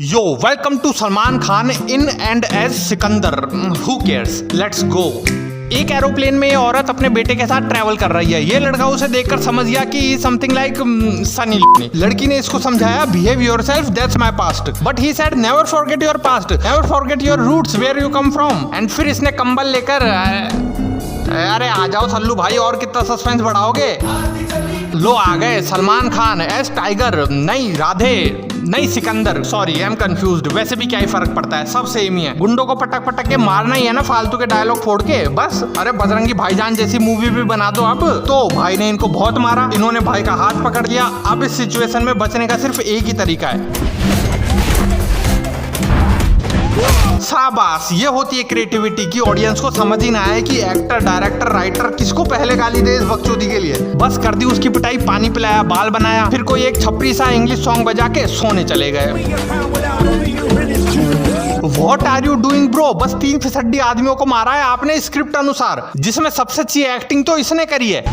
Yo, welcome to Salman Khan in and as Sikandar. Who cares? Let's go. एक aeroplane में ये औरत अपने बेटे के साथ ट्रैवल कर रही है. ये लड़का उसे देखकर समझ गया कि समथिंग लाइक सनी. लड़की ने इसको समझाया, behave yourself, that's my past. But he said never forget your past, never forget your roots, where you come from. And फिर इसने कंबल लेकर अरे आ जाओ सल्लू भाई, और कितना सस्पेंस बढ़ाओगे. लो आ गए सलमान खान एस टाइगर. नहीं राधे, नहीं Sikandar. Sorry I am confused. वैसे भी क्या ही फर्क पड़ता है, सब सेम ही है. गुंडों को पटक पटक के मारना ही है ना, फालतू के डायलॉग फोड़ के बस. अरे बजरंगी भाईजान जैसी मूवी भी बना दो अब. तो भाई ने इनको बहुत मारा, इन्होंने भाई का हाथ पकड़ लिया. अब इस सिचुएशन में बचने का सिर्फ एक ही तरीका है. शाबाश, ये होती है क्रिएटिविटी की ऑडियंस को समझ ही ना आए कि एक्टर, डायरेक्टर, राइटर किसको पहले गाली दे इस बकचोदी के लिए. बस कर दी उसकी पिटाई, पानी पिलाया, बाल बनाया, फिर कोई एक छपरी सा इंग्लिश सॉन्ग बजा के सोने चले गए. What are you doing bro? बस 3 फीसदी आदमियों को मारा है आपने स्क्रिप्ट अनुसार, जिसमें सबसे अच्छी एक्टिंग तो इसने करी है.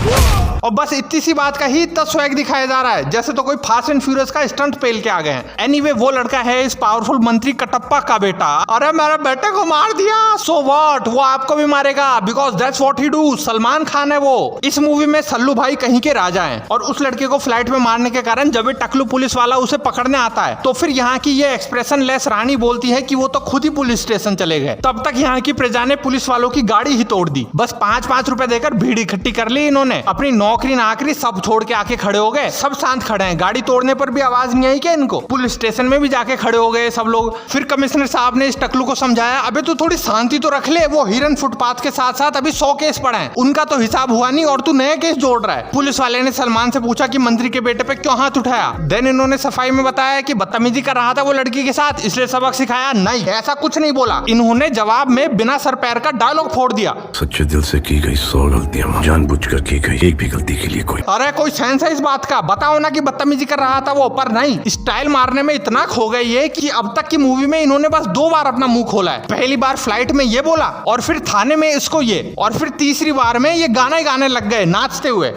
और बस इतनी सी बात का ही इतना स्वैग दिखाया जा रहा है जैसे तो कोई फास्ट एंड फ्यूरियस का स्टंट पेल के आ गए हैं. एनीवे वो लड़का है इस पावरफुल मंत्री कटप्पा का बेटा. अरे मेरे बेटे को मार दिया, सो व्हाट, वो आपको भी मारेगा because that's what he do. Salman Khan है वो. इस मूवी में सल्लू भाई कहीं के राजा हैं और उस लड़के को फ्लाइट में मारने के कारण जब टकलू पुलिस वाला उसे पकड़ने आता है तो फिर यहाँ की ये एक्सप्रेशन लेस रानी बोलती है कि वो तो खुद ही पुलिस स्टेशन चले गए. तब तक यहाँ की प्रजा ने पुलिस वालों की गाड़ी ही तोड़ दी. बस 5-5 रुपए देकर भीड़ इकट्ठी कर ली इन्होंने. अपनी नौकरी नाकरी सब छोड़ के आके खड़े हो गए. सब शांत खड़े हैं. गाड़ी तोड़ने पर भी आवाज नहीं आई क्या इनको. पुलिस स्टेशन में भी जाके खड़े हो गए सब लोग. फिर कमिश्नर साहब ने इस टकलू को समझाया, अबे तू थोड़ी शांति तो रख ले. वो हिरन फुटपाथ के साथ साथ अभी 100 केस पड़े हैं, उनका तो हिसाब हुआ नहीं और तू नए केस जोड़ रहा है. पुलिस वाले ने सलमान से पूछा कि मंत्री के बेटे पे क्यों हाथ उठाया. देन इन्होंने सफाई में बताया कि बदतमीजी कर रहा था वो लड़की के साथ, इसलिए सबक सिखाया. नहीं, ऐसा कुछ नहीं बोला. इन्होंने जवाब में बिना सर पैर का डायलॉग फोड़ दिया. सच्चे दिल से की गई 100 गलतियां जानबूझकर की गई, एक भी गलती के लिए कोई. अरे कोई सेंस है इस बात का? बताओ ना कि बदतमीजी कर रहा था वो, पर नहीं. स्टाइल मारने में इतना खो गई है कि अब तक की मूवी में इन्होंने बस 2 बार अपना मुंह खोला है. पहली बार फ्लाइट में ये बोला और फिर थाने में इसको ये, और फिर तीसरी बार में ये गाना ही गाने लग गए नाचते हुए.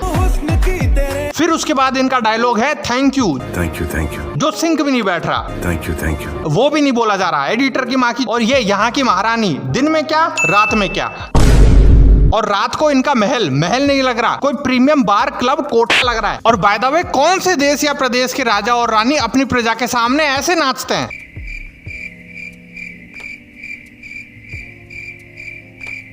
फिर उसके बाद इनका डायलॉग है thank you. Thank you, thank you, जो सिंक भी नहीं बैठ रहा. थैंक यू, थैंक यू, वो भी नहीं बोला जा रहा. एडिटर की माँ की. और ये यहाँ की महारानी, दिन में क्या रात में क्या. और रात को इनका महल नहीं लग रहा, कोई प्रीमियम बार क्लब कोठा लग रहा है. और बाय द वे, कौन से देश या प्रदेश के राजा और रानी अपनी प्रजा के सामने ऐसे नाचते हैं?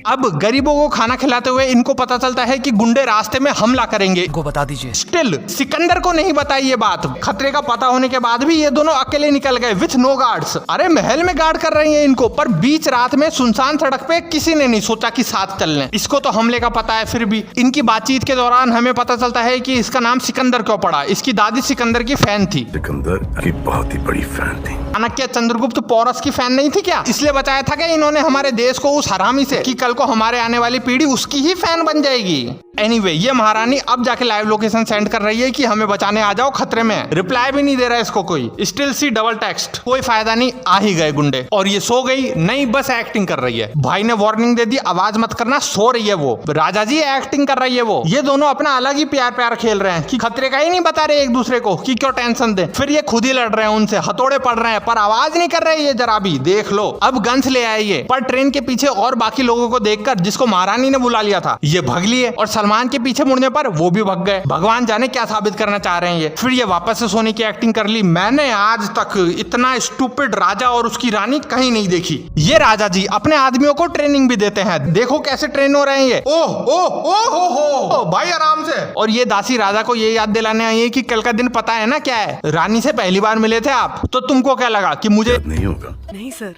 अब गरीबों को खाना खिलाते हुए इनको पता चलता है कि गुंडे रास्ते में हमला करेंगे. को बता दीजिए. स्टिल सिकंदर को नहीं बताई ये बात. खतरे का पता होने के बाद भी ये दोनों अकेले निकल गए विथ नो गार्ड्स. अरे महल में गार्ड कर रही हैं इनको, पर बीच रात में सुनसान सड़क पे किसी ने नहीं सोचा कि साथ चल लें. इसको तो हमले का पता है. फिर भी इनकी बातचीत के दौरान हमें पता चलता है कि इसका नाम सिकंदर क्यों पड़ा. इसकी दादी सिकंदर की फैन थी. सिकंदर की बहुत ही बड़ी फैन थी. चाणक्य चंद्रगुप्त पौरस की फैन नहीं थी क्या? इसलिए बचाया था क्या इन्होंने हमारे देश को उस हरामी से कि कल को हमारे आने वाली पीढ़ी उसकी ही फैन बन जाएगी. एनीवे, ये महारानी अब जाके लाइव लोकेशन सेंड कर रही है कि हमें बचाने आ जाओ, खतरे में. रिप्लाई भी नहीं दे रहा है इसको कोई. Still she double text. कोई फायदा नहीं, आ ही गए गुंडे. और ये सो गई नहीं, बस एक्टिंग कर रही है. भाई ने वार्निंग दे दी, आवाज मत करना, सो रही है वो. राजा जी एक्टिंग कर रही है वो. ये दोनों अपना अलग ही प्यार खेल रहे हैं कि खतरे का ही नहीं बता रहे एक दूसरे को कि क्यों टेंशन दे. फिर ये खुद ही लड़ रहे हैं उनसे, हथौड़े पड़ रहे हैं, पर आवाज नहीं कर रहे ये जरा भी. देख लो, अब गन्स ले आइए. पर ट्रेन के पीछे और बाकी लोगों को देखकर जिसको महारानी ने बुला लिया था, ये भग लिए. और सलमान के पीछे मुड़ने पर वो भी भग गए. भगवान जाने क्या साबित करना चाह रहे हैं ये. फिर ये वापस से सोने की एक्टिंग कर ली. मैंने आज तक इतना स्टूपिड राजा और उसकी रानी कहीं नहीं देखी. ये राजा जी अपने आदमियों को ट्रेनिंग भी देते हैं. देखो कैसे ट्रेन हो रहे हैं ये. ओह ओह ओह हो भाई, आराम से. और ये दासी राजा को ये याद दिलाने आई है कि कल का दिन पता है ना क्या है. रानी से पहली बार मिले थे आप, तो तुमको क्या लगा कि मुझे याद नहीं होगा? नहीं सर.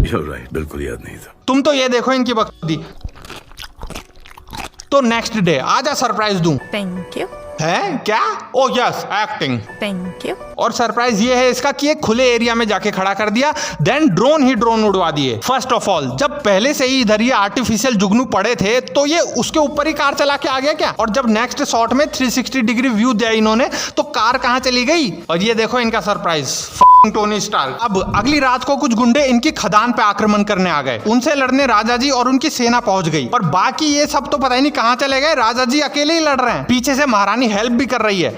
You're right, बिल्कुल याद नहीं था. तुम तो ये देखो इनकी बकचोदी. तो नेक्स्ट डे आजा सरप्राइज दूं. Thank you. है क्या? ओ यस, एक्टिंग. Thank you. और सरप्राइज ये है इसका कि एक खुले एरिया में जाके खड़ा कर दिया. देन ड्रोन उड़वा दिए. फर्स्ट ऑफ ऑल, जब पहले से ही इधर ये आर्टिफिशियल जुगनू पड़े थे तो ये उसके ऊपर ही कार चला के आ गया क्या? और जब नेक्स्ट शॉट में 360 डिग्री व्यू दिया इन्होंने तो कार कहाँ चली गई? और ये देखो इनका सरप्राइज, टोनी स्टार्क. अब अगली रात को कुछ गुंडे इनकी खदान पे आक्रमण करने आ गए. उनसे लड़ने राजा जी और उनकी सेना पहुंच गई. और बाकी ये सब तो पता ही नहीं कहाँ चले गए. राजा जी अकेले ही लड़ रहे हैं. पीछे से महारानी हेल्प भी कर रही है.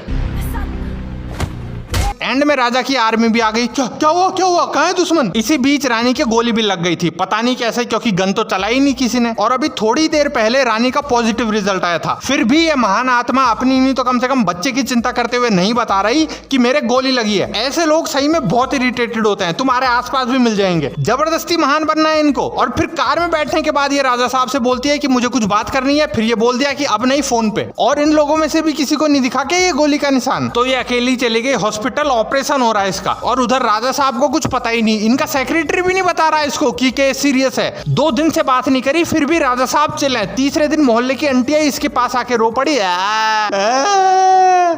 एंड में राजा की आर्मी भी आ गई। क्या हुआ कहाँ है दुश्मन? इसी बीच रानी के गोली भी लग गई थी, पता नहीं कैसे, क्योंकि गन तो चला ही नहीं किसी ने। और अभी थोड़ी देर पहले रानी का पॉजिटिव रिजल्ट आया था। फिर भी ये महान आत्मा अपनी नहीं तो कम से कम बच्चे की चिंता करते हुए नहीं बता रही कि मेरे गोली लगी है। ऐसे लोग सही में बहुत इरिटेटेड होते हैं, तुम्हारे आसपास भी मिल जाएंगे। जबरदस्ती महान बनना है इनको। और फिर कार में बैठने के बाद ये राजा साहब से बोलती है कि मुझे कुछ बात करनी है। फिर ये बोल दिया कि अब नहीं, फोन पे। और इन लोगों में से भी किसी को नहीं दिखा के ये गोली का निशान। तो ये अकेली चली गई हॉस्पिटल, ऑपरेशन हो रहा है इसका। और उधर राजा साहब को कुछ पता ही नहीं, इनका सेक्रेटरी भी नहीं बता रहा है इसको कि केस सीरियस है। 2 दिन से बात नहीं करी, फिर भी राजा साहब चिल्लाए। तीसरे दिन मोहल्ले की आंटियां इसके पास आके रो पड़ी।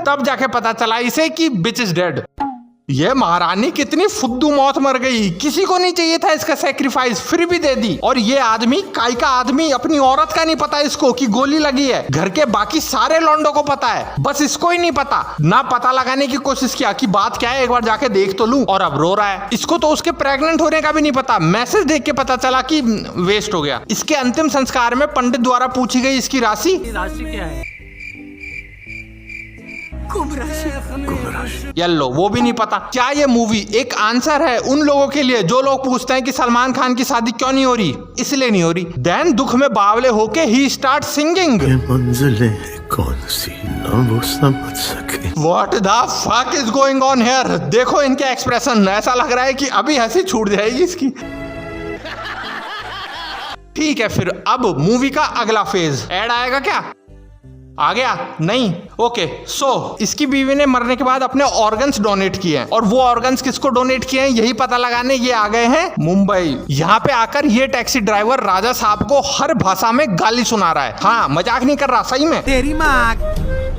तब जाके पता चला इसे कि बिच इज डेड। ये महारानी कितनी फुद्दू मौत मर गई, किसी को नहीं चाहिए था इसका सैक्रिफाइस, फिर भी दे दी। और ये आदमी, काय का आदमी, अपनी औरत का नहीं पता इसको कि गोली लगी है। घर के बाकी सारे लौंडों को पता है, बस इसको ही नहीं पता। ना पता लगाने की कोशिश किया कि बात क्या है, एक बार जाके देख तो लूं। और अब रो रहा है। इसको तो उसके प्रेग्नेंट होने का भी नहीं पता। मैसेज देख के पता चला कि वेस्ट हो गया। इसके अंतिम संस्कार में पंडित द्वारा पूछी गई इसकी राशि क्या है? कुंभ राशि। येलो, वो भी नहीं पता। क्या ये मूवी एक आंसर है उन लोगों के लिए जो लोग पूछते हैं कि सलमान खान की शादी क्यों नहीं हो रही? इसलिए नहीं हो रही। देन दुख में बावले होके ही स्टार्ट सिंगिंग। ये मंजिलें कौन सी ना वो समझ सके। What the fuck is going on here? देखो इनके एक्सप्रेशन, ऐसा लग रहा है कि अभी हंसी छूट जाएगी इसकी। ठीक है, फिर अब मूवी का अगला फेज। ऐड आएगा क्या? आ गया? नहीं? ओके। सो इसकी बीवी ने मरने के बाद अपने ऑर्गन्स डोनेट किए हैं। और वो ऑर्गन्स किसको डोनेट किए हैं यही पता लगाने ये आ गए हैं मुंबई। यहाँ पे आकर ये टैक्सी ड्राइवर राजा साहब को हर भाषा में गाली सुना रहा है। हाँ, मजाक नहीं कर रहा, सही में। तेरी माँ।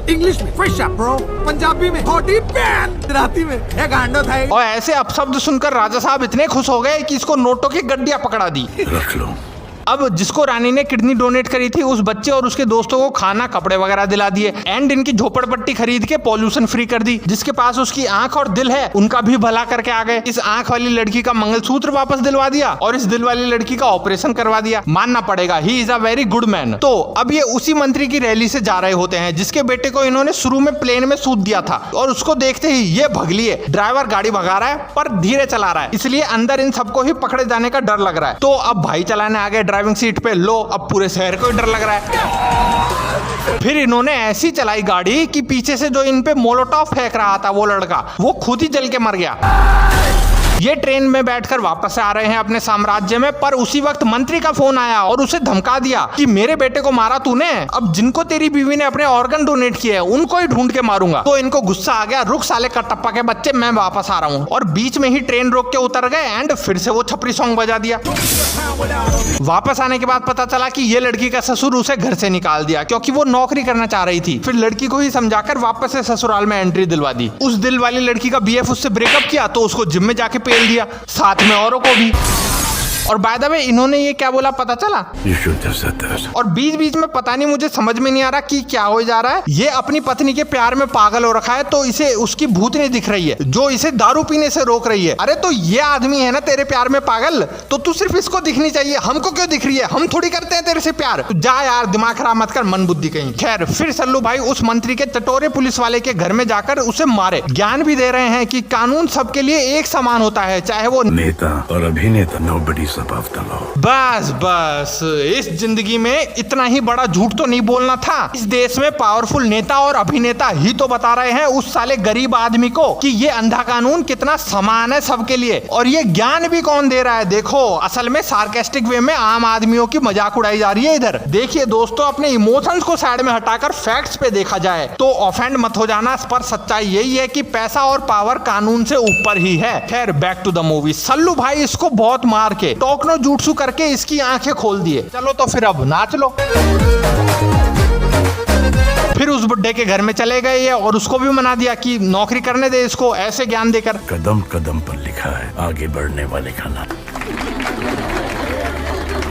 इंग्लिश में फ्रेश अप ब्रो, पंजाबी में हॉटी पैन, गुजराती में ये गांडो था। और ऐसे अपशब्द सुनकर राजा साहब इतने खुश हो गए कि इसको नोटों की गड्डियां पकड़ा दी। रख लो। अब जिसको रानी ने किडनी डोनेट करी थी उस बच्चे और उसके दोस्तों को खाना, कपड़े वगैरह दिला दिए। एंड इनकी झोपड़पट्टी खरीद के पॉल्यूशन फ्री कर दी। जिसके पास उसकी आंख और दिल है उनका भी भला करके आ गए। इस आंख वाली लड़की का मंगलसूत्र वापस दिलवा दिया और इस दिल वाली लड़की का ऑपरेशन करवा दिया। मानना पड़ेगा, he is a very good man. तो अब ये उसी मंत्री की रैली से जा रहे होते हैं जिसके बेटे को इन्होंने शुरू में प्लेन में सूद दिया था। और उसको देखते ही ये भग लिए। ड्राइवर गाड़ी भगा रहा है पर धीरे चला रहा है, इसलिए अंदर इन सबको ही पकड़े जाने का डर लग रहा है। तो अब भाई चलाने आ गए ड्राइविंग सीट पे। लो, अब पूरे शहर को डर लग रहा है। फिर इन्होंने ऐसी चलाई गाड़ी कि पीछे से जो इन पे मोलोटॉव फेंक रहा था वो लड़का, वो खुद ही जल के मर गया। ये ट्रेन में बैठकर वापस आ रहे हैं अपने साम्राज्य में, पर उसी वक्त मंत्री का फोन आया और उसे धमका दिया कि मेरे बेटे को मारा तूने, अब जिनको तेरी बीवी ने अपने ऑर्गन डोनेट किए हैं उनको ही ढूंढ के मारूंगा। तो इनको गुस्सा आ गया, रुक साले कटप्पा के बच्चे, मैं वापस आ रहा हूँ। और बीच में ही ट्रेन रोक के उतर गए एंड फिर से वो छपरी सॉन्ग बजा दिया। वापस आने के बाद पता चला कि ये लड़की का ससुर उसे घर से निकाल दिया क्योंकि वो नौकरी करना चाह रही थी। फिर लड़की को ही समझाकर वापस से ससुराल में एंट्री दिलवा दी। उस दिल वाली लड़की का बीएफ उससे ब्रेकअप किया तो उसको जिम में जाके पेल दिया, साथ में औरों को भी। और बाय द वे इन्होंने ये क्या बोला पता चला? You should have said that. और बीच बीच में पता नहीं, मुझे समझ में नहीं आ रहा कि क्या हो जा रहा है। ये अपनी पत्नी के प्यार में पागल हो रखा है तो इसे उसकी भूतनी दिख रही है जो इसे दारू पीने से रोक रही है। अरे तो ये आदमी है ना तेरे प्यार में पागल, तो तू सिर्फ इसको दिखनी चाहिए, हमको क्यों दिख रही है? हम थोड़ी करते हैं तेरे से प्यार। तो जा यार, दिमाग खराब मत कर, मन बुद्धि कहीं। खैर, फिर सल्लू भाई उस मंत्री के चटोरे पुलिस वाले के घर में जाकर उसे मारे। ज्ञान भी दे रहे हैं कि कानून सबके लिए एक समान होता है, चाहे वो नेता और अभिनेता, nobody's above the law. बस इस जिंदगी में इतना ही बड़ा झूठ तो नहीं बोलना था। इस देश में पावरफुल नेता और अभिनेता ही तो बता रहे हैं उस साले गरीब आदमी को कि ये अंधा कानून कितना समान है सबके लिए। और ये ज्ञान भी कौन दे रहा है? देखो, असल में सार्केस्टिक वे में आम आदमियों की मजाक उड़ाई जा रही है इधर। देखिए दोस्तों, अपने इमोशंस को साइड में हटाकर फैक्ट्स पे देखा जाए तो ऑफेंड मत हो जाना, पर सच्चाई यही है कि पैसा और पावर कानून से ऊपर ही है। खैर, back to the movie. Sallu भाई इसको बहुत मार के टोकनो जुट्सु करके इसकी आंखें खोल दिए। चलो तो फिर अब नाच लो। फिर उस बुड्ढे के घर में चले गए और उसको भी मना दिया कि नौकरी करने दे इसको, ऐसे ज्ञान देकर। कदम कदम पर लिखा है आगे बढ़ने वाले का नाम।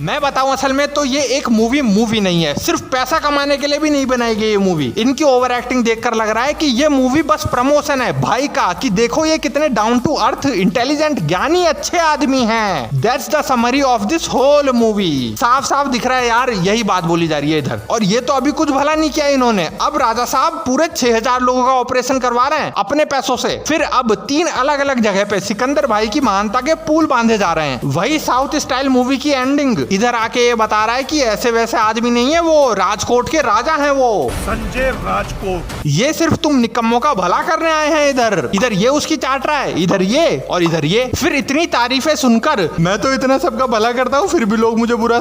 मैं बताऊं असल में तो ये एक मूवी नहीं है, सिर्फ पैसा कमाने के लिए भी नहीं बनाई गई ये मूवी। इनकी ओवर एक्टिंग देखकर लग रहा है कि ये मूवी बस प्रमोशन है भाई का, कि देखो ये कितने डाउन टू अर्थ, इंटेलिजेंट, ज्ञानी, अच्छे आदमी हैं। That's the summary of this whole movie. साफ साफ दिख रहा है यार, यही बात बोली जा रही है इधर। और ये तो अभी कुछ भला नहीं किया इन्होंने, अब राजा साहब पूरे 6000 लोगों का ऑपरेशन करवा रहे हैं अपने पैसों से। फिर अब 3 अलग अलग जगह पे सिकंदर भाई की महानता के पुल बांधे जा रहे हैं। वही साउथ स्टाइल मूवी की एंडिंग। इधर आके ये बता रहा है कि ऐसे वैसे आदमी नहीं है वो, राजकोट के राजा हैं वो, संजय राजकोट। ये सिर्फ तुम निकम्मों का भला करने आए हैं इधर ये उसकी चाट रहा है, इधर ये और इधर ये। फिर इतनी तारीफें सुनकर मैं तो इतना सबका भला करता हूँ फिर भी लोग मुझे बुरा